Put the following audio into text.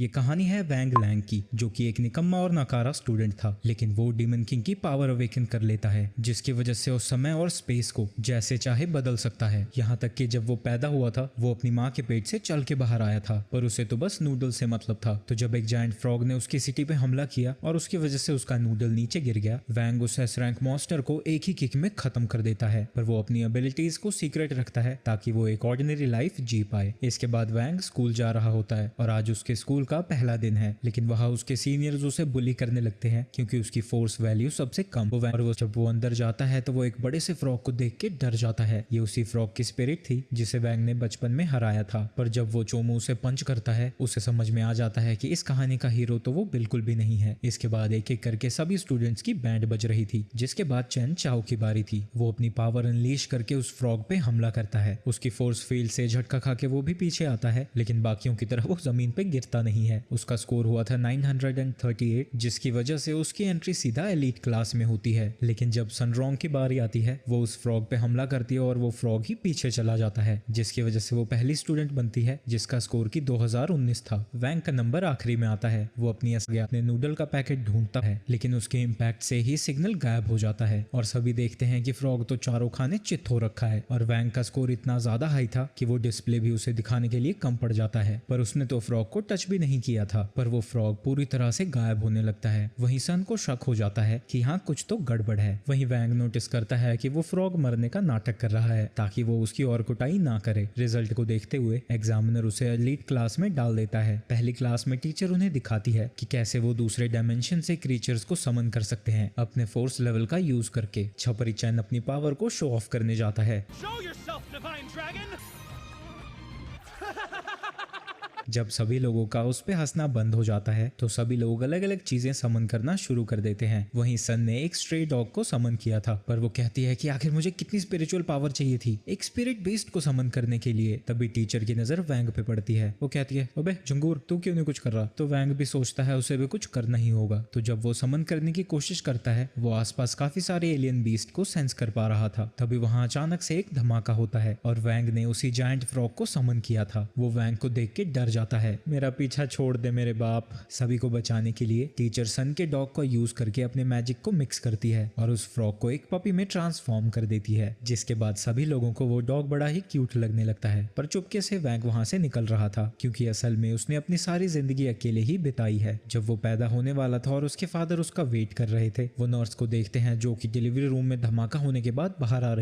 ये कहानी है वैंग लैंग की, जो कि एक निकम्मा और नकारा स्टूडेंट था, लेकिन वो डीमन किंग की पावर अवेकन कर लेता है, जिसकी वजह से उस समय और स्पेस को जैसे चाहे बदल सकता है। यहाँ तक कि जब वो पैदा हुआ था वो अपनी माँ के पेट से चल के बाहर आया था, पर उसे तो बस नूडल से मतलब था। तो जब एक जायंट फ्रॉग ने उसकी सिटी पे हमला किया और उसकी वजह से उसका नूडल नीचे गिर गया, वैंग उस एस रैंक मॉन्स्टर को एक ही किक में खत्म कर देता है। पर वो अपनी एबिलिटीज को सीक्रेट रखता है ताकि वो एक ऑर्डिनरी लाइफ जी पाए। इसके बाद वैंग स्कूल जा रहा होता है और आज उसके स्कूल का पहला दिन है, लेकिन वहाँ उसके सीनियर्स उसे बुली करने लगते हैं क्योंकि उसकी फोर्स वैल्यू सबसे कम। और जब वो अंदर जाता है तो वो एक बड़े से फ्रॉग को देख के डर जाता है। ये उसी फ्रॉग की स्पिरिट थी जिसे वैंग ने बचपन में हराया था। पर जब वो चोमू उसे पंच करता है उसे समझ में आ जाता है कि इस कहानी का हीरो तो वो बिल्कुल भी नहीं है। इसके बाद एक एक करके सभी स्टूडेंट्स की बैंड बज रही थी, जिसके बाद चैन चाओ की बारी थी। वो अपनी पावर अनलीश करके उस फ्रॉग पे हमला करता है। उसकी फोर्स फील्ड से झटका खा के वो भी पीछे आता है, लेकिन बाकियों की तरह वो जमीन पे गिरता नहीं है। उसका स्कोर हुआ था 938, जिसकी वजह से उसकी एंट्री सीधा एलीट क्लास में होती है। लेकिन जब सनरोंग की बारी आती है वो उस फ्रॉग पे हमला करती है और वो फ्रॉग ही पीछे चला जाता है, जिसकी वजह से वो पहली स्टूडेंट बनती है जिसका स्कोर की 2019 था। वैंग का नंबर आखिरी में आता है। वो अपने नूडल का पैकेट ढूंढता है, लेकिन उसके इम्पैक्ट से ही सिग्नल गायब हो जाता है और सभी देखते हैं कि फ्रॉग तो चारों खाने चित हो रखा है। और वैंग का स्कोर इतना ज्यादा हाई था कि वो डिस्प्ले भी उसे दिखाने के लिए कम पड़ जाता है। पर उसने तो फ्रॉग को टच भी नहीं किया था, पर वो फ्रॉग पूरी तरह से गायब होने लगता है। वहीं सन को शक हो जाता है कि हाँ कुछ तो गड़बड़ है। वहीं वैंग नोटिस करता है कि वो फ्रॉग मरने का नाटक कर रहा है ताकि वो उसकी और कुटाई ना करे। रिजल्ट को देखते हुए एग्जामिनर उसे एलीट क्लास में डाल देता है। पहली क्लास में टीचर उन्हें दिखाती है कि कैसे वो दूसरे डायमेंशन से क्रीचर्स को समन कर सकते हैं अपने फोर्स लेवल का यूज करके। छपरी चैन अपनी पावर को शो ऑफ करने जाता है। जब सभी लोगों का उस पे हंसना बंद हो जाता है तो सभी लोग अलग अलग चीजें समन करना शुरू कर देते हैं। वहीं सन ने एक स्ट्रे डॉग को समन किया था, पर वो कहती है कि आखिर मुझे कितनी स्पिरिचुअल पावर चाहिए थी एक स्पिरिट बेस्ड को समन करने के लिए। तभी टीचर की नजर वैंग पे पड़ती है। वो कहती है, अबे जंगूर तू क्यों नहीं कुछ कर रहा? तो वैंग भी सोचता है उसे भी कुछ करना ही होगा। तो जब वो समन करने की कोशिश करता है वो आसपास काफी सारे एलियन बीस्ट को सेंस कर पा रहा था। तभी वहां अचानक से एक धमाका होता है और वैंग ने उसी जायंट फ्रॉग को समन किया था। वो वैंग को देख के डर जाता है। मेरा पीछा छोड़ दे मेरे बाप। सभी को बचाने के लिए टीचर सन के डॉग को यूज करके अपने मैजिक को मिक्स करती है और उस फ्रॉग को एक पपी में ट्रांसफॉर्म कर देती है, जिसके बाद सभी लोगों को वो डॉग बड़ा ही क्यूट लगने लगता है। पर चुपके से वैंग वहां से निकल रहा था क्योंकि असल में उसने अपनी सारी जिंदगी अकेले ही बिताई है। जब वो पैदा होने वाला था और उसके फादर उसका वेट कर रहे थे, वो नर्स को देखते हैं जो कि डिलीवरी रूम में धमाका होने के बाद बाहर आ रही